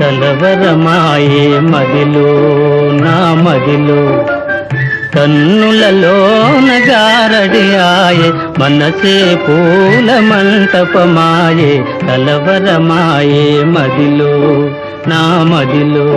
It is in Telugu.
కలవరమాయే మదిలో నా మదిలో కన్నులలోన గారడి ఆయే మనసే పూల మంటపమాయే కలవరమాయే మదిలో నా మదిలో